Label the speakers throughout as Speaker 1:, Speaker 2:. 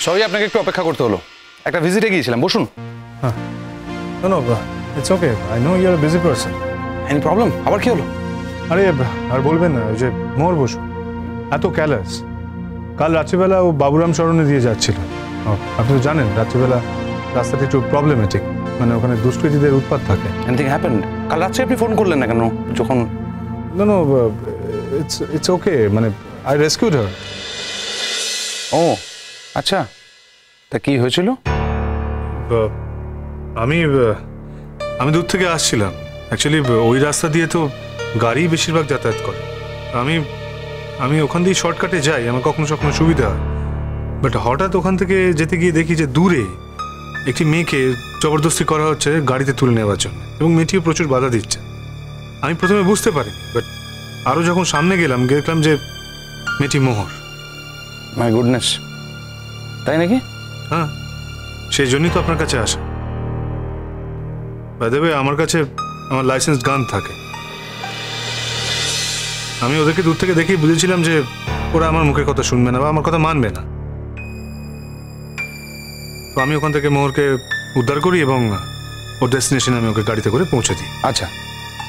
Speaker 1: Sorry, আপনাকে একটু অপেক্ষা করতে হলো। একটা ভিজিটে গিয়েছিলাম, বসুন।
Speaker 2: হ্যাঁ, no it's okay, I know you are a busy person.
Speaker 1: Any problem? আবার কি হলো?
Speaker 2: আরে আর বলবেন না, ওই যে মোহর বসু এত ক্যালাস, কাল রাত্রিবেলা ও বাবুরাম সরণে দিয়ে যাচ্ছিল। আপনি তো জানেন রাত্রিবেলা রাস্তাটা একটু প্রবলেমেটিক, মানে ওখানে দুষ্কৃতীদের উৎপাত থাকে।
Speaker 1: Anything happened? কাল রাত্রে আপনি ফোন করলেন না কেন যখন?
Speaker 2: নো ইটস ওকে, মানে আই রেস্কিউড হার।
Speaker 1: ও আচ্ছা, তা কি হয়েছিল?
Speaker 2: আমি দূর থেকে আসছিলাম, অ্যাকচুয়ালি ওই রাস্তা দিয়ে তো গাড়ি বেশিরভাগ যাতায়াত করে। আমি ওখান দিয়ে শর্টকাটে যাই, আমার কখনো কখনো সুবিধা হয়। বাট হঠাৎ ওখান থেকে যেতে গিয়ে দেখি যে দূরে একটি মেয়েকে জবরদস্তি করা হচ্ছে গাড়িতে তুলে নেওয়ার জন্য, এবং মেয়েটিও প্রচুর বাধা দিচ্ছে। আমি প্রথমে বুঝতে পারিনি, বাট আরও যখন সামনে গেলাম দেখলাম যে মেয়েটি মোহর।
Speaker 1: মাই গুডনেস, তাই নাকি?
Speaker 2: হ্যাঁ, সেই জন্যই তো আপনার কাছে আসা। বাই দ্য ওয়ে, আমার কাছে আমার লাইসেন্স গান থাকে। আমি ওদেরকে দূর থেকে দেখেই বুঝেছিলাম যে ওরা আমার মুখের কথা শুনবে না বা আমার কথা মানবে না। তো আমি ওখান থেকে মোহরকে উদ্ধার করি এবং ওর ডেস্টিনেশনে আমি ওকে গাড়িতে করে পৌঁছে দিই।
Speaker 1: আচ্ছা,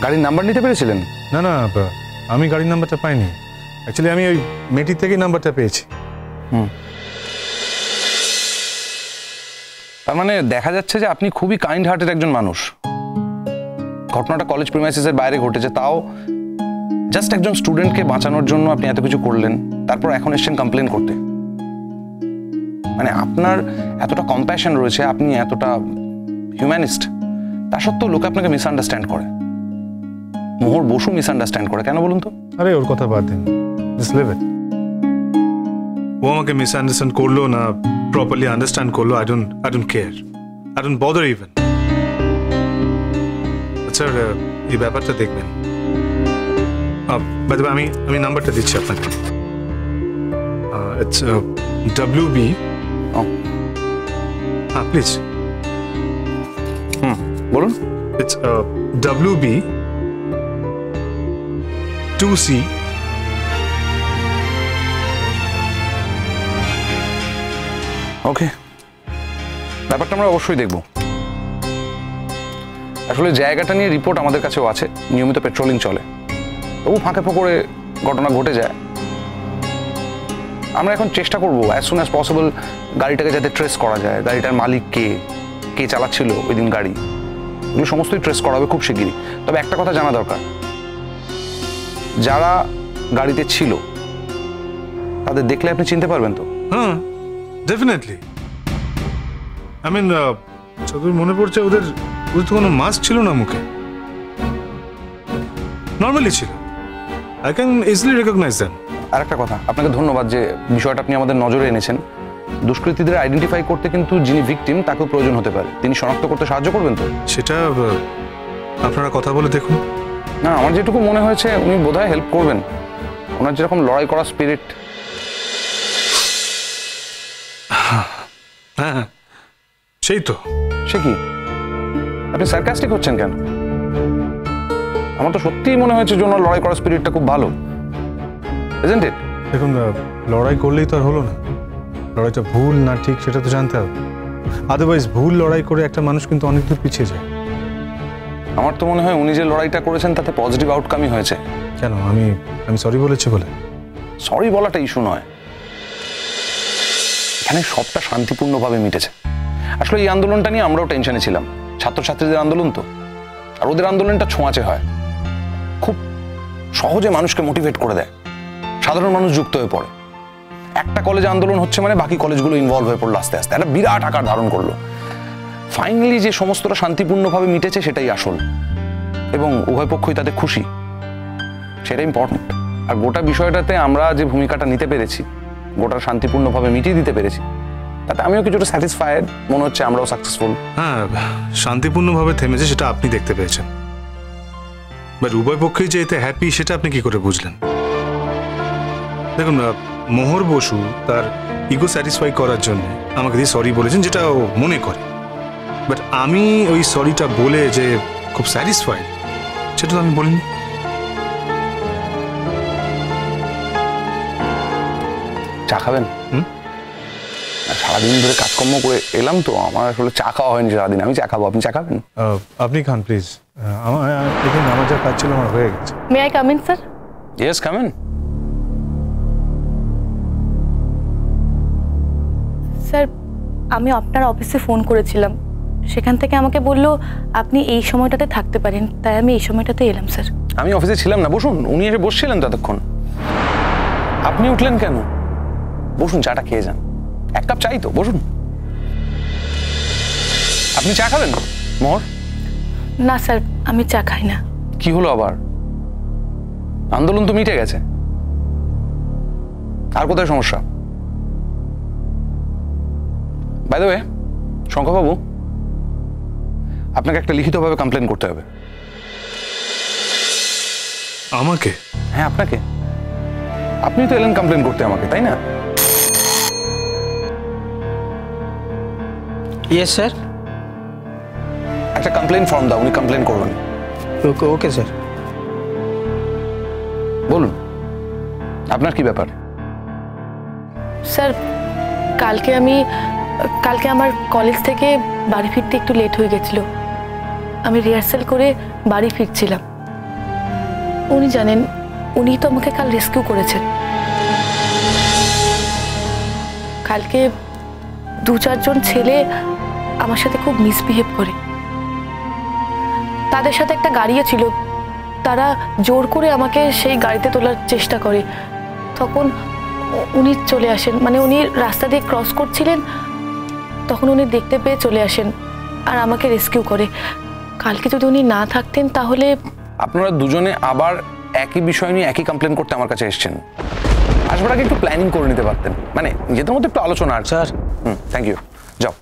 Speaker 1: গাড়ির নাম্বার নিতে পেরেছিলেন?
Speaker 2: না না, আমি গাড়ির নাম্বারটা পাইনি। অ্যাকচুয়ালি আমি ওই মেয়েটির থেকেই নাম্বারটা পেয়েছি।
Speaker 1: তার মানে দেখা যাচ্ছে যে আপনি খুবই কাইন্ড হার্টেড একজন মানুষ। ঘটনাটা কলেজ প্রিমাইসেসের বাইরে ঘটেছে, তাও জাস্ট একজন স্টুডেন্টকে বাঁচানোর জন্য আপনি এত কিছু করলেন, তারপর এখন এসেছেন কমপ্লেন করতে। মানে আপনার এতটা কম্প্যাশন রয়েছে, আপনি এতটা হিউম্যানিস্ট, তা সত্ত্বেও লোকে আপনাকে মিসআন্ডারস্ট্যান্ড করে। মোহর বসু মিসআন্ডারস্ট্যান্ড করে কেন বলুন তো?
Speaker 2: আরে ওর কথা বাদ দিন, জাস্ট লিভ ইট। ও আমাকে মিসআন্ডারস্ট্যান্ড করলো না প্রপারলি আন্ডারস্ট্যান্ড করলো, I don't care, I don't bother even. আচ্ছা, এই ব্যাপারটা দেখবেন। বাই দ্য ওয়ে, আমি নাম্বারটা দিচ্ছি আপনাকে। It's WB। হ্যাঁ প্লিজ।
Speaker 1: বলুন।
Speaker 2: ইটস WB 2C
Speaker 1: ওকে, ব্যাপারটা আমরা অবশ্যই দেখব। আসলে জায়গাটা নিয়ে রিপোর্ট আমাদের কাছেও আছে, নিয়মিত পেট্রোলিং চলে, তবু ফাঁকে ফোঁকরে ঘটনা ঘটে যায়। আমরা এখন চেষ্টা করব অ্যাজ সুন অ্যাজ পসিবল গাড়িটাকে যাতে ট্রেস করা যায়, গাড়িটার মালিক কে, কে চালাচ্ছিল ওই দিন গাড়ি, এগুলো সমস্তই ট্রেস করা হবে খুব শিগগিরই। তবে একটা কথা জানা দরকার, যারা গাড়িতে ছিল তাদের দেখলে আপনি চিনতে পারবেন তো?
Speaker 2: হ্যাঁ, ডেফিনেটলি। আই মিন, যতদূর মনে পড়ছে ওদের তো কোনো মাস্ক ছিল না মুখে, নর্মালি ছিল। I can easily recognise them.
Speaker 1: আর একটা কথা, আপনাকে ধন্যবাদ যে বিষয়টা আপনি আমাদের নজরে এনেছেন। দুষ্কৃতীদের আইডেন্টিফাই করতে কিন্তু যিনি ভিকটিম তাকেও প্রয়োজন হতে পারে, তিনি শনাক্ত করতে সাহায্য করবেন তো?
Speaker 2: সেটা আপনারা কথা বলে দেখুন।
Speaker 1: না, আমার যেটুকু মনে হয়েছে উনি বোধহয় হেল্প করবেন, ওনার যেরকম লড়াই করার স্পিরিট।
Speaker 2: হ্যাঁ, সেই তো।
Speaker 1: সে কি, আপনি সার্কাস্টিক হচ্ছেন কেন? আমার তো সত্যিই মনে হয়েছে যে ওনার লড়াই করার স্পিরিটটা খুব ভালো, ইজন্ট ইট?
Speaker 2: দেখুন, লড়াই করলেই তো আর হলো না, লড়াইটা ভুল না ঠিক সেটা তো জানতে হবে। আদারওয়াইজ ভুল লড়াই করে একটা মানুষ কিন্তু অনেক দূর পিছিয়ে যায়।
Speaker 1: আমার তো মনে হয় উনি যে লড়াইটা করেছেন তাতে পজিটিভ আউটকামই হয়েছে।
Speaker 2: কেন? আমি সরি বলেছি বলে?
Speaker 1: সরি বলাটা ইস্যু নয়, এখানে সবটা শান্তিপূর্ণভাবে মিটেছে। আসলে এই আন্দোলনটা নিয়ে আমরাও টেনশনে ছিলাম, ছাত্রছাত্রীদের আন্দোলন তো, আর ওদের আন্দোলনটা ছোঁয়াচে হয়, খুব সহজে মানুষকে মোটিভেট করে দেয়, সাধারণ মানুষ যুক্ত হয়ে পড়ে। একটা কলেজে আন্দোলন হচ্ছে মানে বাকি কলেজগুলো ইনভলভ হয়ে পড়লো, আস্তে আস্তে একটা বিরাট আকার ধারণ করলো। ফাইনালি যে সমস্তটা শান্তিপূর্ণভাবে মিটেছে সেটাই আসল, এবং উভয় পক্ষই তাতে খুশি, সেটা ইম্পর্টেন্ট। আর গোটা বিষয়টাতে আমরা যে ভূমিকাটা নিতে পেরেছি, গোটা শান্তিপূর্ণভাবে মিটিয়ে দিতে পেরেছি, তাতে আমিও কিছুটা স্যাটিসফাইড মনে হচ্ছে, আমরাও সাকসেসফুল।
Speaker 2: হ্যাঁ, শান্তিপূর্ণভাবে থেমেছে সেটা আপনি দেখতে পেয়েছেন, বাট উভয় পক্ষেই যে এতে হ্যাপি সেটা আপনি কি করে বুঝলেন? দেখুন, মোহর বসু তার ইগো স্যাটিসফাই করার জন্য আমাকে দিয়ে সরি বলেছেন, যেটা ও মনে করে, বাট আমি ওই সরিটা বলে যে খুব স্যাটিসফাইড সেটা তো আমি বলিনি।
Speaker 1: চা খাবেন? সারাদিন ধরে কাজকর্ম করে এলাম তো, আমার আসলে চা খাওয়া হয়নি সারাদিন। আমি চা খাবো, আপনি চা খাবেন?
Speaker 2: আপনি খান প্লিজ। আমার যা কাজ ছিল আমার হয়ে গেছে।
Speaker 3: May I come in sir?
Speaker 1: Yes, come in.
Speaker 3: Sir, আমি আপনার অফিসে ফোন করেছিলাম, সেখান থেকে আমাকে বললো আপনি এই সময়টাতে থাকতে পারেন, তাই আমি এই সময়টাতে এলাম স্যার।
Speaker 1: আমি অফিসে ছিলাম না, বসুন। উনি এসে বসছিলেন ততক্ষণ, আপনি উঠলেন কেন? বসুন, চাটা খেয়ে যান। এক কাপ চাই তো, বসুন। আপনি চা খাবেন মোহর?
Speaker 3: না স্যার, আমি চা খাই না।
Speaker 1: কি হলো আবার? আন্দোলন তো মিটে গেছে, আর কোথায় সমস্যা? বাই দ্য ওয়ে শঙ্করবাবু, আপনাকে একটা লিখিতভাবে কমপ্লেন করতে হবে।
Speaker 2: আমাকে?
Speaker 1: হ্যাঁ, আপনাকে। আপনি তো এলেন কমপ্লেন করতে আমাকে, তাই না?
Speaker 4: Yes sir.
Speaker 1: একটা কমপ্লেন ফর্ম দাও, উনি কমপ্লেন করবেন।
Speaker 4: ওকে ওকে স্যার।
Speaker 1: বলুন, আপনার কি ব্যাপার?
Speaker 3: স্যার, কালকে আমার কলেজ থেকে বাড়ি ফিরতে একটু লেট হয়ে গেছিল। আমি রিহার্সাল করে বাড়ি ফিরছিলাম। উনি জানেন, উনি তো আমাকে কাল রেস্কিউ করেছেন। কালকে 2-4 জন ছেলে আমার সাথে খুব মিসবিহেভ করে। তাদের সাথে একটা গাড়িও ছিল, তারা জোর করে আমাকে সেই গাড়িতে তোলার চেষ্টা করে। তখন উনি চলে আসেন, মানে উনি রাস্তা দিয়ে ক্রস করছিলেন, তখন উনি দেখতে পেয়ে চলে আসেন আর আমাকে রেস্কিউ করে। কালকে যদি উনি না থাকতেন তাহলে...
Speaker 1: আপনারা দুজনে আবার একই বিষয় নিয়ে একই কমপ্লেন করতে আমার কাছে এসেছেন। আসবার আগে একটু প্ল্যানিং করে নিতে পারতেন, মানে নিজেদের মধ্যে একটু আলোচনা। আর
Speaker 4: স্যার।
Speaker 1: থ্যাংক ইউ, যাও।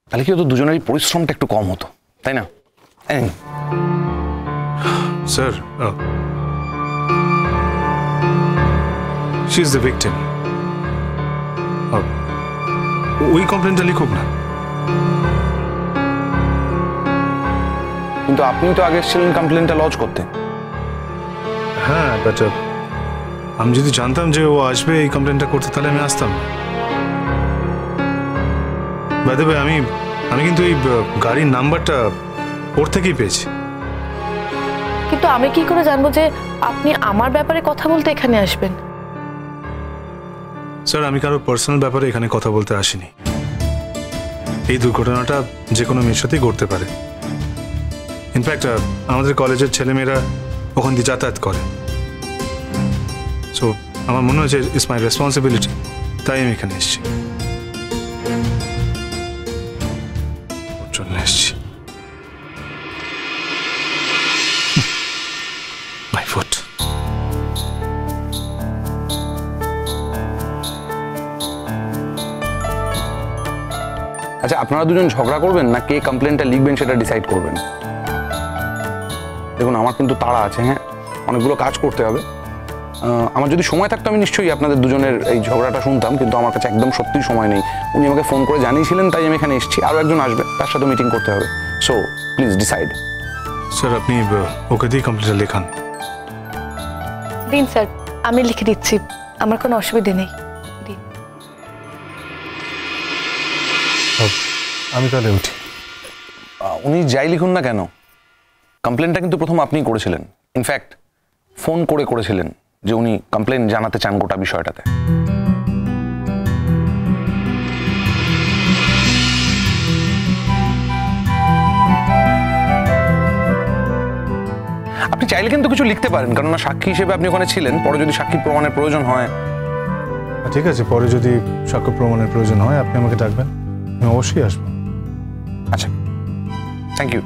Speaker 1: তাহলে কি হতো, দুজনেরই পরিশ্রমটা একটু কম হতো, তাই না?
Speaker 2: Sir, she is the victim. ওই কমপ্লেনটা লিখুক না।
Speaker 1: কিন্তু আপনি তো আগে এসেছিলেন কমপ্লেনটা লজ করতে।
Speaker 2: হ্যাঁ, বাট আমি যদি জানতাম যে ও আসবে এই কমপ্লেনটা করতে, তাহলে আমি আসতাম না। বাই দ্য ওয়ে, আমি কিন্তু এই গাড়ির নাম্বারটা ওর থেকেই পেয়েছি।
Speaker 3: কিন্তু আমি কি করে জানবো যে আপনি আমার ব্যাপারে কথা বলতে এখানে আসবেন?
Speaker 2: স্যার, আমি কারো পার্সোনাল ব্যাপারে এখানে কথা বলতে আসিনি। এই দুর্ঘটনাটা যে কোনো মেয়ের সাথেই ঘটতে পারে। ইনফ্যাক্ট আমাদের কলেজের ছেলেমেয়েরা ওখান দিয়ে যাতায়াত করে। সো আমার মনে হয়েছে ইটস মাই রেসপন্সিবিলিটি, তাই আমি এখানে এসেছি। ওর জন্য এসেছি। My foot.
Speaker 1: আচ্ছা, আপনারা দুজন ঝগড়া করবেন না কে কমপ্লেনটা লিখবেন সেটা ডিসাইড করবেন? দেখুন, আমার কিন্তু তাড়া আছে, হ্যাঁ, অনেকগুলো কাজ করতে হবে। আমার যদি সময় থাকতো আমি নিশ্চয়ই আপনাদের দুজনের এই ঝগড়াটা শুনতাম, কিন্তু আমার কাছে একদম সত্যিই সময় নেই। উনি আমাকে ফোন করে জানিয়েছিলেন, তাই আমি এখানে এসেছি। আরও একজন আসবে, তার সাথে মিটিং করতে হবে। So please decide.
Speaker 2: স্যার, আপনি ওকে দিয়ে কমপ্লেনটা লেখান।
Speaker 3: দিন স্যার, আমি লিখে দিচ্ছি, আমার কোনো অসুবিধে নেই। দিন।
Speaker 2: আমি তাহলে উঠি।
Speaker 1: উনি যাই লিখুন না কেন, কমপ্লেনটা কিন্তু প্রথম আপনিই করেছিলেন। ইনফ্যাক্ট ফোন করে করেছিলেন যে উনি কমপ্লেন জানাতে চান গোটা বিষয়টাতে। আপনি চাইলে কিন্তু কিছু লিখতে পারেন, কেননা সাক্ষী হিসেবে আপনি ওখানে ছিলেন। পরে যদি সাক্ষী প্রমাণের প্রয়োজন হয়...
Speaker 2: ঠিক আছে, পরে যদি সাক্ষ্য প্রমাণের প্রয়োজন হয় আপনি আমাকে ডাকবেন, আমি অবশ্যই আসবো।
Speaker 1: আচ্ছা, থ্যাংক ইউ।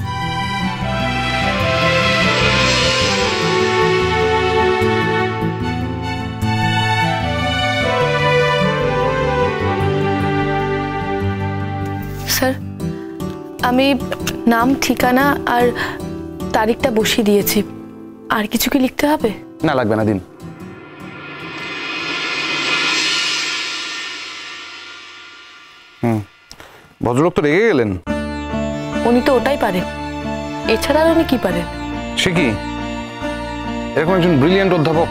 Speaker 3: স্যার, আমি নাম, ঠিকানা আর তারিখটা বসিয়ে দিয়েছি। আর কিছু কি লিখতে হবে?
Speaker 1: না, লাগবে না, দিন। ভদ্রলোক তো রেগে গেলেন।
Speaker 3: উনি তো ওটাই পারেন, এছাড়া আর উনি কি পারেন?
Speaker 1: সে কি, এরকম একজন ব্রিলিয়ান্ট অধ্যাপক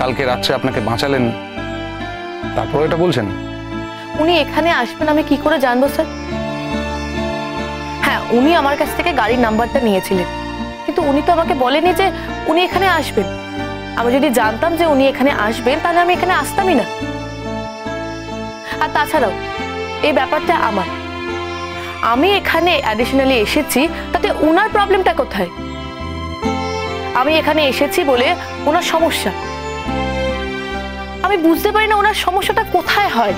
Speaker 1: কালকে রাত্রে আপনাকে বাঁচালেন, তারপর এটা বলছেন?
Speaker 3: উনি এখানে আসবেন আমি কি করে জানবো স্যার? হ্যাঁ, উনি আমার কাছ থেকে গাড়ির নাম্বারটা নিয়েছিলেন, কিন্তু উনি তো আমাকে বলেনি যে উনি এখানে আসবেন। আমি যদি জানতাম যে উনি এখানে আসবেন তাহলে আমি এখানে আসতামই না। আর তাছাড়াও এই ব্যাপারটা আমি এখানে অ্যাডিশনালি এসেছি, তাতে ওনার প্রবলেমটা কোথায়? আমি এখানে এসেছি বলে ওনার সমস্যা, আমি বুঝতে পারি না ওনার সমস্যাটা কোথায় হয়।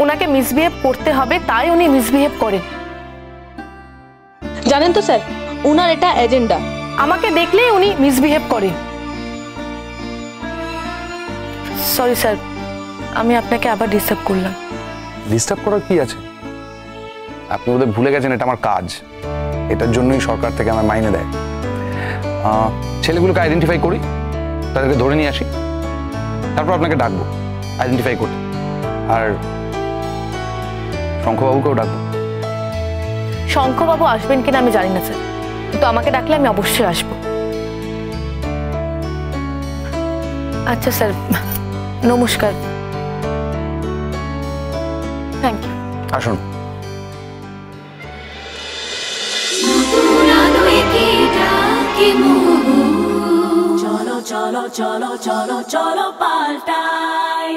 Speaker 3: ওনাকে মিসবিহেভ করতে হবে তাই উনি মিসবিহেভ করেন।
Speaker 4: জানেন তো স্যার, ওনার এটা এজেন্ডা।
Speaker 3: আমাকে দেখলেই উনি মিসবিহেভ করেন। সরি স্যার, আমি আপনাকে আবার ডিস্টার্ব করলাম।
Speaker 1: ডিস্টার্ব করার কি আছে? আপনি ওদের ভুলে গেছেন এটা আমার কাজ, এটার জন্যই সরকার থেকে আমার মাইনে দেয়। ছেলেগুলোকে আইডেন্টিফাই করি, তাদেরকে ধরে নিয়ে আসি, তারপর আপনাকে ডাকবো আইডেন্টিফাই করতে। আর শঙ্খবাবুকেও ডাকবো।
Speaker 3: শঙ্খবাবু আসবেন কিনা আমি জানি না স্যার, কিন্তু আমাকে ডাকলে আমি অবশ্যই আসবো। আচ্ছা স্যার, নমস্কার। Thank you.
Speaker 1: আসুন।
Speaker 5: চলো চলো চলো চলো চলো পাল্টাই।